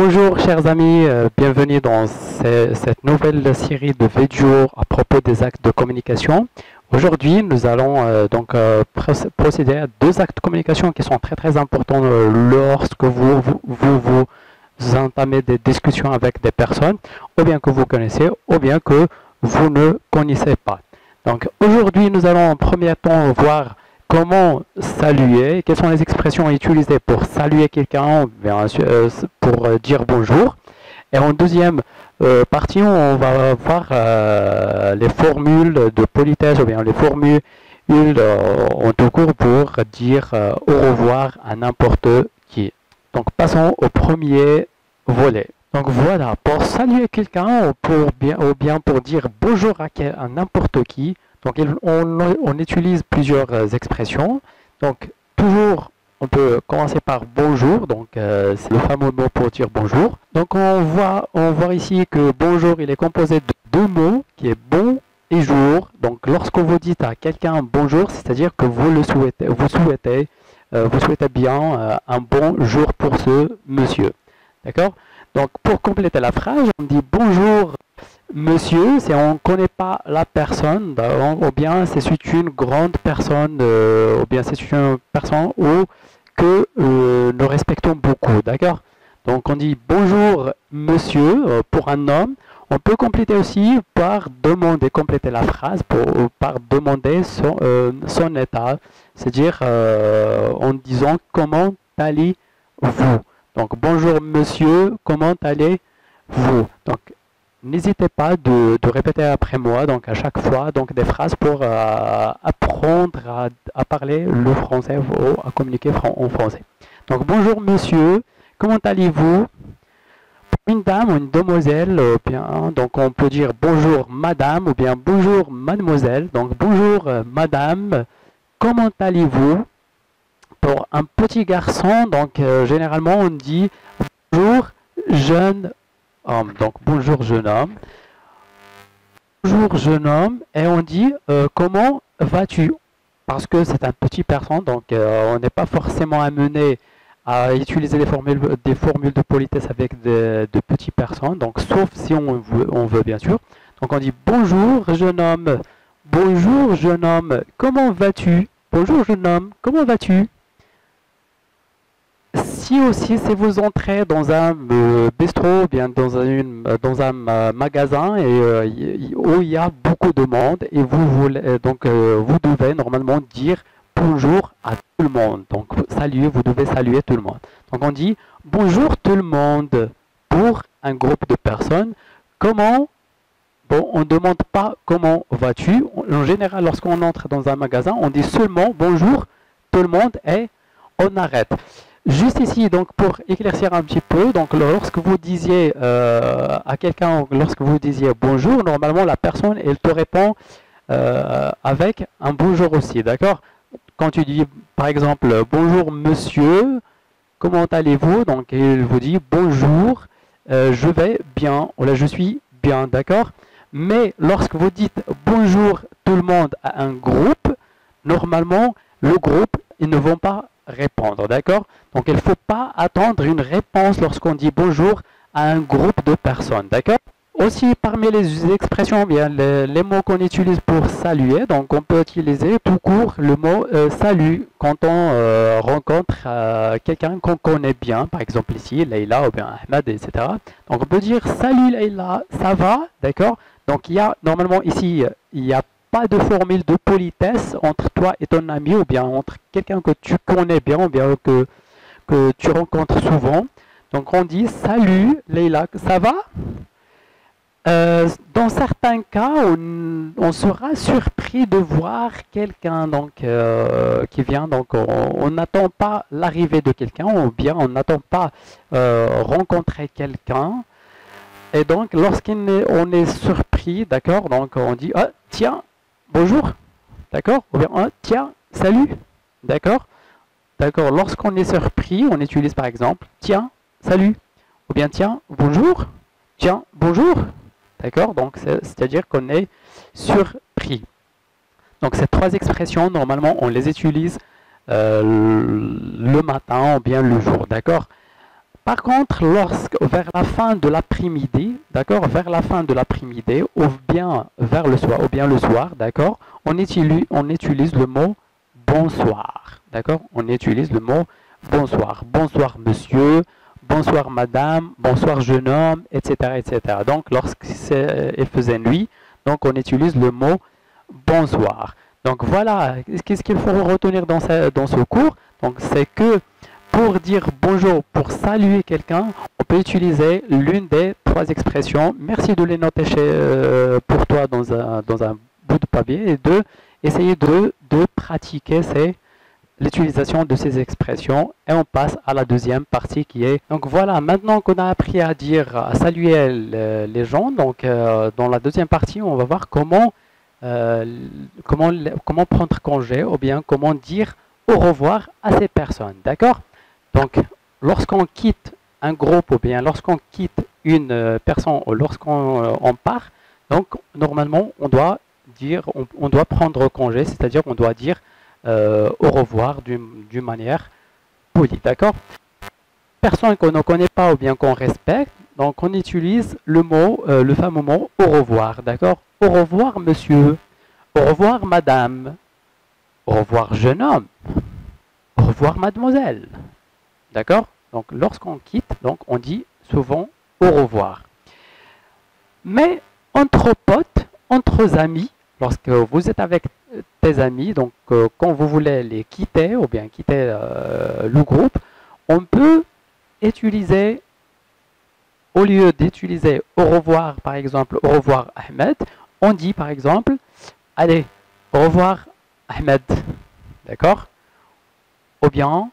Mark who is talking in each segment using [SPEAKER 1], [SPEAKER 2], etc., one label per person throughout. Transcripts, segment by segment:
[SPEAKER 1] Bonjour chers amis, bienvenue dans cette nouvelle série de vidéos à propos des actes de communication. Aujourd'hui, nous allons procéder à deux actes de communication qui sont très importants lorsque vous entamez des discussions avec des personnes, ou bien que vous connaissez, ou bien que vous ne connaissez pas. Donc aujourd'hui, nous allons en premier temps voir comment saluer, quelles sont les expressions utilisées pour saluer quelqu'un, pour dire bonjour. Et en deuxième partie, on va voir les formules de politesse, ou bien les formules en tout court pour dire au revoir à n'importe qui. Donc passons au premier volet. Donc voilà, pour saluer quelqu'un ou bien pour dire bonjour à n'importe qui, donc on utilise plusieurs expressions. Donc toujours on peut commencer par bonjour, donc c'est le fameux mot pour dire bonjour. Donc on voit ici que bonjour il est composé de deux mots qui est bon et jour. Donc lorsque vous dites à quelqu'un bonjour, c'est-à-dire que vous souhaitez bien un bon jour pour ce monsieur. D'accord? Donc pour compléter la phrase, on dit bonjour monsieur, si on ne connaît pas la personne, ou bien c'est une grande personne, ou bien c'est une personne que nous respectons beaucoup, d'accord? Donc on dit bonjour monsieur pour un homme. On peut compléter aussi par demander, compléter la phrase par demander son état, c'est-à-dire en disant comment allez-vous. Donc bonjour monsieur, comment allez-vous? Donc n'hésitez pas de répéter après moi, donc à chaque fois, donc des phrases pour apprendre à parler le français ou à communiquer en français. Donc bonjour monsieur, comment allez-vous? Une dame ou une demoiselle, bien, donc on peut dire bonjour madame ou bien bonjour mademoiselle. Donc bonjour madame, comment allez-vous? Pour un petit garçon, donc généralement on dit bonjour jeune homme. Donc bonjour jeune homme. Bonjour jeune homme. Et on dit comment vas-tu? Parce que c'est un petit personne, donc on n'est pas forcément amené à utiliser des formules de politesse avec de petites personnes, donc sauf si on veut bien sûr. Donc on dit bonjour jeune homme. Bonjour jeune homme, comment vas-tu? Bonjour jeune homme, comment vas-tu? Si vous entrez dans un bistrot, bien dans un magasin où il y a beaucoup de monde et vous devez normalement dire bonjour à tout le monde. Donc vous devez saluer tout le monde. Donc on dit bonjour tout le monde pour un groupe de personnes. Comment? Bon, on ne demande pas comment vas-tu. En général, lorsqu'on entre dans un magasin, on dit seulement bonjour tout le monde et on arrête. Juste ici, donc pour éclaircir un petit peu, donc lorsque vous disiez à quelqu'un, lorsque vous disiez bonjour, normalement la personne elle te répond avec un bonjour aussi, d'accord? Quand tu dis par exemple bonjour monsieur, comment allez-vous? Donc il vous dit bonjour, je vais bien, ou là je suis bien, d'accord? Mais lorsque vous dites bonjour tout le monde à un groupe, normalement le groupe ils ne vont pas répondre, d'accord? Donc il ne faut pas attendre une réponse lorsqu'on dit bonjour à un groupe de personnes, d'accord? Aussi parmi les expressions, bien les mots qu'on utilise pour saluer, donc on peut utiliser tout court le mot salut quand on rencontre quelqu'un qu'on connaît bien, par exemple ici Leïla ou bien Ahmed, etc. Donc on peut dire salut Leïla, ça va, d'accord? Donc il y a normalement ici il y a pas de formule de politesse entre toi et ton ami ou bien entre quelqu'un que tu connais bien ou bien que tu rencontres souvent. Donc on dit salut Leïla, ça va? Dans certains cas, on sera surpris de voir quelqu'un qui vient. Donc on n'attend pas l'arrivée de quelqu'un ou bien on n'attend pas rencontrer quelqu'un. Et donc lorsqu'on est surpris, d'accord, donc on dit ah, tiens, bonjour, d'accord, ou bien ah, tiens, salut, d'accord, d'accord. Lorsqu'on est surpris, on utilise par exemple tiens, salut, ou bien tiens, bonjour, tiens, bonjour, d'accord. Donc c'est-à-dire qu'on est surpris. Donc ces trois expressions, normalement, on les utilise le matin ou bien le jour, d'accord. Par contre, vers la fin de l'après-midi, d'accord, vers la fin de l'après-midi, ou bien vers le soir, ou bien le soir, d'accord, on utilise le mot bonsoir, d'accord, on utilise le mot bonsoir. Bonsoir monsieur, bonsoir madame, bonsoir jeune homme, etc., etc. Donc, lorsqu'il faisait nuit, donc on utilise le mot bonsoir. Donc voilà, qu'est-ce qu'il faut retenir dans ce cours? Donc c'est que pour dire bonjour, pour saluer quelqu'un, on peut utiliser l'une des trois expressions. Merci de les noter pour toi dans un bout de papier et de essayer de pratiquer l'utilisation de ces expressions. Et on passe à la deuxième partie qui est... Donc voilà, maintenant qu'on a appris à saluer les gens, donc dans la deuxième partie, on va voir comment prendre congé ou bien comment dire au revoir à ces personnes, d'accord? Donc, lorsqu'on quitte un groupe ou bien lorsqu'on quitte une personne ou lorsqu'on part, donc normalement on doit prendre congé, c'est-à-dire on doit dire au revoir d'une manière polie, d'accord? Personne qu'on ne connaît pas ou bien qu'on respecte, donc on utilise le fameux mot au revoir, d'accord? Au revoir monsieur, au revoir madame, au revoir jeune homme, au revoir mademoiselle. D'accord? Donc, lorsqu'on quitte, donc, on dit souvent au revoir. Mais entre potes, entre amis, lorsque vous êtes avec tes amis, donc quand vous voulez les quitter ou bien quitter le groupe, on peut utiliser, au lieu d'utiliser au revoir, par exemple, au revoir Ahmed, on dit par exemple, allez, au revoir Ahmed. D'accord? Ou bien,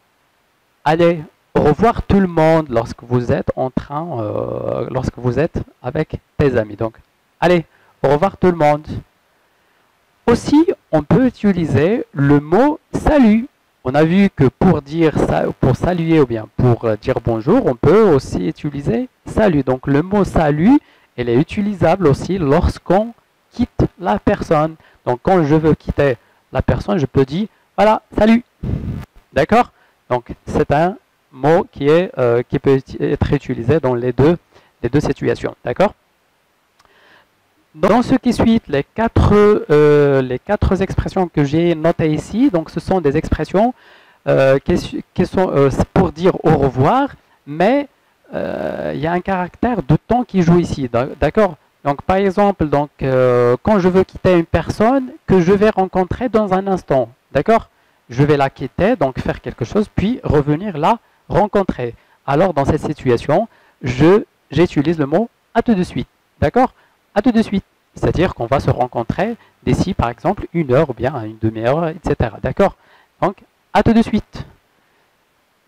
[SPEAKER 1] allez, au revoir tout le monde lorsque vous êtes lorsque vous êtes avec tes amis. Donc, allez, au revoir tout le monde. Aussi, on peut utiliser le mot salut. On a vu que pour saluer ou bien pour dire bonjour, on peut aussi utiliser salut. Donc, le mot salut, il est utilisable aussi lorsqu'on quitte la personne. Donc, quand je veux quitter la personne, je peux dire, voilà, salut. D'accord? Donc, c'est un mot qui peut être utilisé dans les deux situations. D'accord? Dans ce qui suit, les quatre expressions que j'ai notées ici, donc ce sont des expressions qui sont pour dire au revoir, mais il y a un caractère de temps qui joue ici. D'accord? Donc, par exemple, quand je veux quitter une personne que je vais rencontrer dans un instant, d'accord? Je vais la quitter, donc faire quelque chose, puis revenir la rencontrer. Alors, dans cette situation, j'utilise le mot « à tout de suite ». D'accord? À tout de suite. C'est-à-dire qu'on va se rencontrer d'ici, par exemple, 1 heure ou bien une demi-heure, etc. D'accord? Donc, à tout de suite.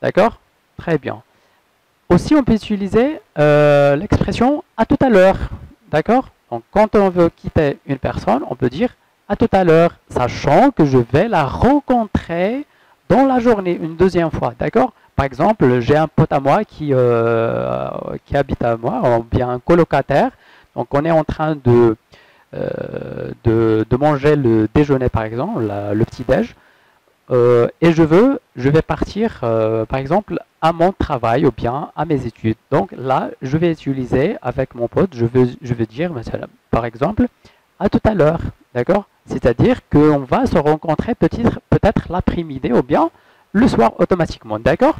[SPEAKER 1] D'accord? Très bien. Aussi, on peut utiliser l'expression « à tout à l'heure ». D'accord? Donc, quand on veut quitter une personne, on peut dire « à tout à l'heure », sachant que je vais la rencontrer dans la journée une deuxième fois. D'accord? Par exemple, j'ai un pote à moi qui habite à moi, ou bien un colocataire. Donc, on est en train de manger le déjeuner, par exemple, le petit-déj. Et je vais partir, par exemple, à mon travail ou bien à mes études. Donc là, je vais utiliser avec mon pote, je vais dire, par exemple, à tout à l'heure, d'accord? C'est-à-dire qu'on va se rencontrer peut-être l'après-midi ou bien le soir automatiquement, d'accord?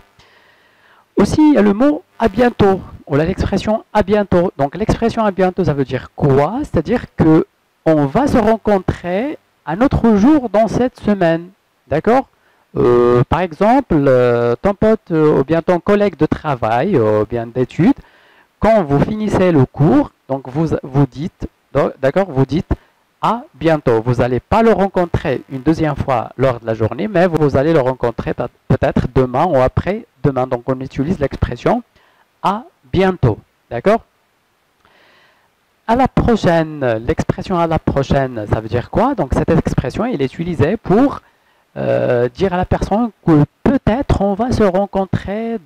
[SPEAKER 1] Aussi, il y a le mot à bientôt, ou l'expression à bientôt. Donc l'expression à bientôt, ça veut dire quoi? C'est-à-dire qu'on va se rencontrer un autre jour dans cette semaine. D'accord? Par exemple, ton pote ou bien ton collègue de travail ou bien d'études, quand vous finissez le cours, donc vous dites, d'accord, vous dites à bientôt. Vous n'allez pas le rencontrer une deuxième fois lors de la journée, mais vous allez le rencontrer peut-être demain ou après-demain. Donc on utilise l'expression à bientôt. D'accord? À la prochaine, l'expression à la prochaine, ça veut dire quoi? Donc cette expression, elle est utilisée pour dire à la personne que peut-être on va se rencontrer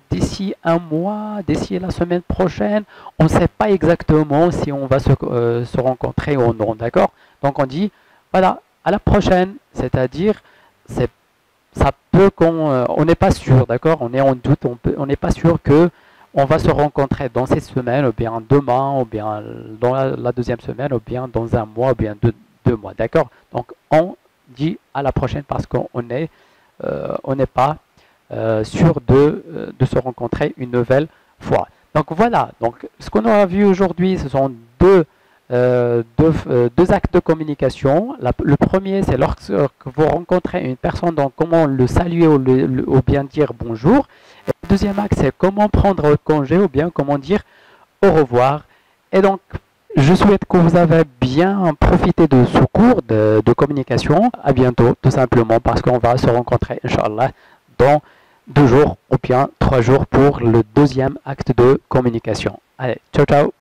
[SPEAKER 1] d'ici un mois, d'ici la semaine prochaine. On ne sait pas exactement si on va se rencontrer ou non, d'accord? Donc on dit, voilà, à la prochaine, c'est-à-dire ça peut qu'on on n'est pas sûr, d'accord? On est en doute, on n'est pas sûr que on va se rencontrer dans cette semaine, ou bien demain, ou bien dans la deuxième semaine, ou bien dans un mois, ou bien deux mois, d'accord? Donc on dit à la prochaine parce qu'on est, on n'est pas sûr de se rencontrer une nouvelle fois. Donc voilà, donc ce qu'on a vu aujourd'hui, ce sont deux actes de communication. Le premier, c'est lorsque vous rencontrez une personne, donc comment le saluer ou bien dire bonjour. Et le deuxième acte, c'est comment prendre congé ou bien comment dire au revoir. Et donc, je souhaite que vous avez bien profité de ce cours de communication. À bientôt, tout simplement, parce qu'on va se rencontrer, Inch'Allah, dans 2 jours ou bien 3 jours pour le deuxième acte de communication. Allez, ciao, ciao!